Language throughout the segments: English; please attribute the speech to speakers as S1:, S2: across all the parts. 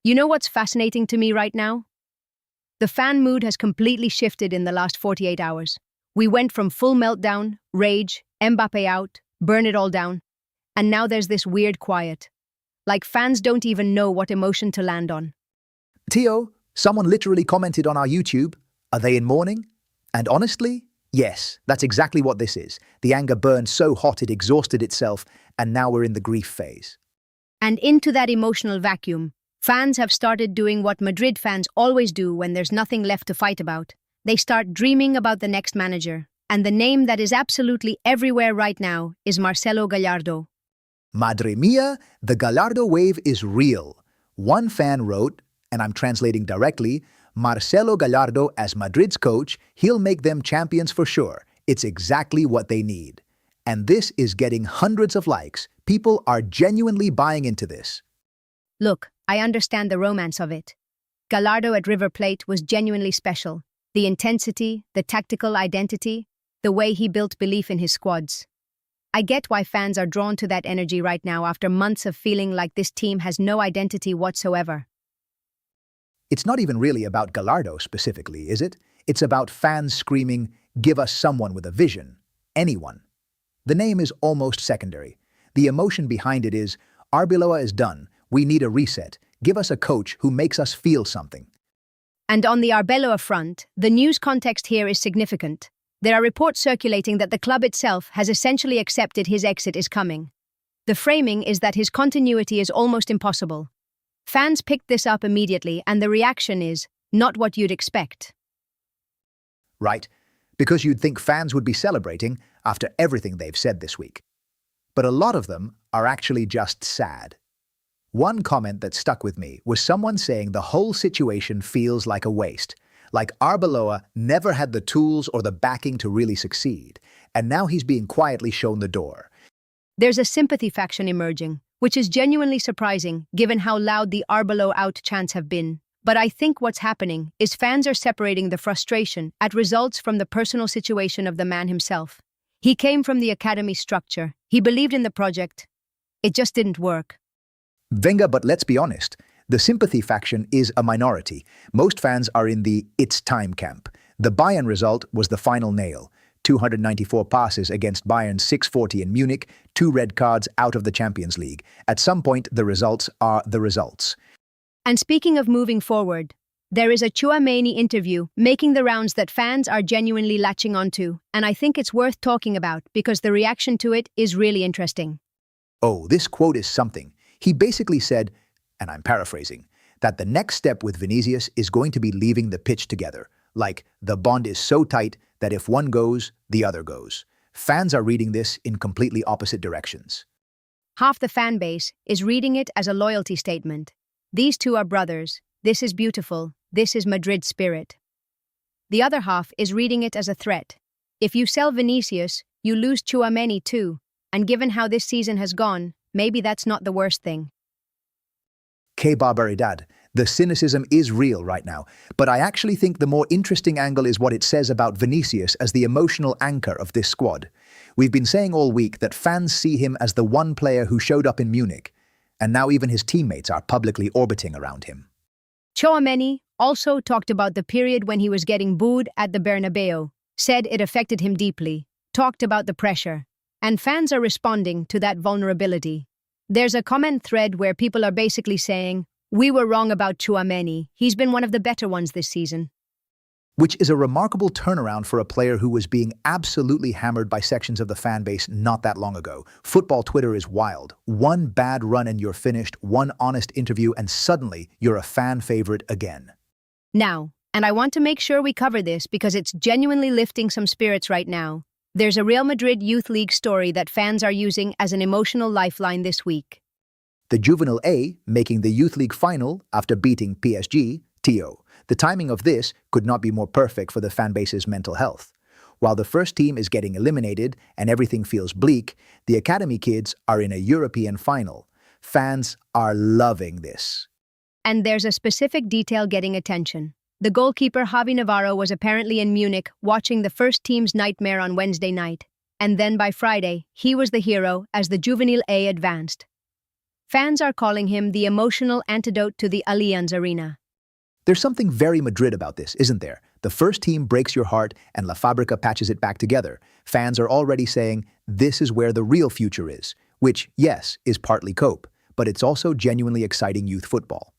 S1: You know what's fascinating to me right now? The fan mood has completely shifted in the last 48 hours. We went from full meltdown, rage, Mbappe out, burn it all down, and now there's this weird quiet. Like fans don't even know what emotion to land on.
S2: Tio, someone literally commented on our YouTube, "Are they in mourning?" And honestly, yes, that's exactly what this is. The anger burned so hot it exhausted itself, and now we're in the grief phase.
S1: And into that emotional vacuum, fans have started doing what Madrid fans always do when there's nothing left to fight about. They start dreaming about the next manager. And the name that is absolutely everywhere right now is Marcelo Gallardo.
S2: Madre mia, the Gallardo wave is real. One fan wrote, and I'm translating directly, "Marcelo Gallardo as Madrid's coach, he'll make them champions for sure. It's exactly what they need." And this is getting hundreds of likes. People are genuinely buying into this.
S1: Look, I understand the romance of it. Gallardo at River Plate was genuinely special. The intensity, the tactical identity, the way he built belief in his squads. I get why fans are drawn to that energy right now after months of feeling like this team has no identity whatsoever.
S2: It's not even really about Gallardo specifically, is it? It's about fans screaming, "Give us someone with a vision." Anyone. The name is almost secondary. The emotion behind it is, Arbeloa is done. We need a reset. Give us a coach who makes us feel something.
S1: And on the Arbeloa front, the news context here is significant. There are reports circulating that the club itself has essentially accepted his exit is coming. The framing is that his continuity is almost impossible. Fans picked this up immediately, and the reaction is not what you'd expect.
S2: Right, because you'd think fans would be celebrating after everything they've said this week. But a lot of them are actually just sad. One comment that stuck with me was someone saying the whole situation feels like a waste, like Arbeloa never had the tools or the backing to really succeed, and now he's being quietly shown the door.
S1: There's a sympathy faction emerging, which is genuinely surprising given how loud the Arbeloa out chants have been. But I think what's happening is fans are separating the frustration at results from the personal situation of the man himself. He came from the academy structure. He believed in the project. It just didn't work.
S2: Venga, but let's be honest. The sympathy faction is a minority. Most fans are in the "it's time" camp. The Bayern result was the final nail. 294 passes against Bayern 640 in Munich, 2 red cards out of the Champions League. At some point, the results are the results.
S1: And speaking of moving forward, there is a Tchouaméni interview making the rounds that fans are genuinely latching onto, and I think it's worth talking about because the reaction to it is really interesting.
S2: Oh, this quote is something. He basically said, and I'm paraphrasing, that the next step with Vinicius is going to be leaving the pitch together. Like, the bond is so tight that if one goes, the other goes. Fans are reading this in completely opposite directions.
S1: Half the fan base is reading it as a loyalty statement. These two are brothers. This is beautiful. This is Madrid spirit. The other half is reading it as a threat. If you sell Vinicius, you lose Tchouaméni too. And given how this season has gone, maybe that's not the worst thing.
S2: Que barbaridad. The cynicism is real right now, but I actually think the more interesting angle is what it says about Vinicius as the emotional anchor of this squad. We've been saying all week that fans see him as the one player who showed up in Munich, and now even his teammates are publicly orbiting around him.
S1: Tchouaméni also talked about the period when he was getting booed at the Bernabeu, said it affected him deeply, talked about the pressure, and fans are responding to that vulnerability. There's a comment thread where people are basically saying, "We were wrong about Tchouaméni. He's been one of the better ones this season."
S2: Which is a remarkable turnaround for a player who was being absolutely hammered by sections of the fan base not that long ago. Football Twitter is wild. One bad run and you're finished, one honest interview, and suddenly you're a fan favorite again.
S1: Now, and I want to make sure we cover this because it's genuinely lifting some spirits right now. There's a Real Madrid Youth League story that fans are using as an emotional lifeline this week.
S2: The Juvenile A making the Youth League final after beating PSG, TO. The timing of this could not be more perfect for the fanbase's mental health. While the first team is getting eliminated and everything feels bleak, the academy kids are in a European final. Fans are loving this.
S1: And there's a specific detail getting attention. The goalkeeper Javi Navarro was apparently in Munich watching the first team's nightmare on Wednesday night. And then by Friday, he was the hero as the Juvenile A advanced. Fans are calling him the emotional antidote to the Allianz Arena.
S2: There's something very Madrid about this, isn't there? The first team breaks your heart and La Fábrica patches it back together. Fans are already saying, this is where the real future is, which, yes, is partly cope, but it's also genuinely exciting youth football.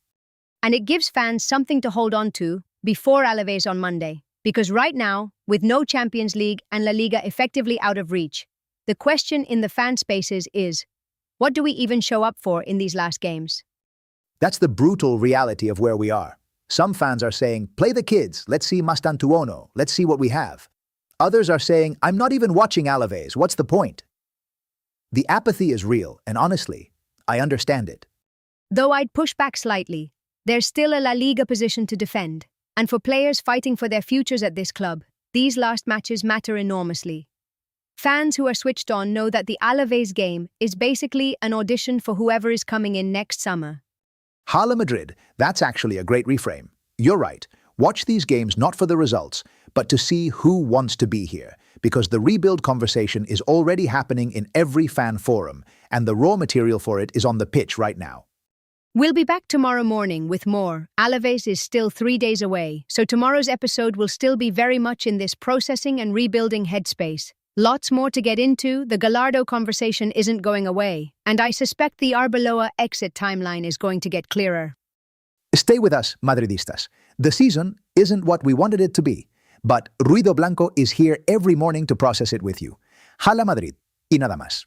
S1: And it gives fans something to hold on to before Alaves on Monday. Because right now, with no Champions League and La Liga effectively out of reach, the question in the fan spaces is, what do we even show up for in these last games?
S2: That's the brutal reality of where we are. Some fans are saying, play the kids, let's see Mastantuono, let's see what we have. Others are saying, I'm not even watching Alaves, what's the point? The apathy is real, and honestly, I understand it.
S1: Though I'd push back slightly, there's still a La Liga position to defend. And for players fighting for their futures at this club, these last matches matter enormously. Fans who are switched on know that the Alaves game is basically an audition for whoever is coming in next summer.
S2: Hala Madrid, that's actually a great reframe. You're right. Watch these games not for the results, but to see who wants to be here, because the rebuild conversation is already happening in every fan forum, and the raw material for it is on the pitch right now.
S1: We'll be back tomorrow morning with more. Alaves is still 3 days away, so tomorrow's episode will still be very much in this processing and rebuilding headspace. Lots more to get into. The Gallardo conversation isn't going away, and I suspect the Arbeloa exit timeline is going to get clearer.
S2: Stay with us, Madridistas. The season isn't what we wanted it to be, but Ruido Blanco is here every morning to process it with you. Hala Madrid, y nada más.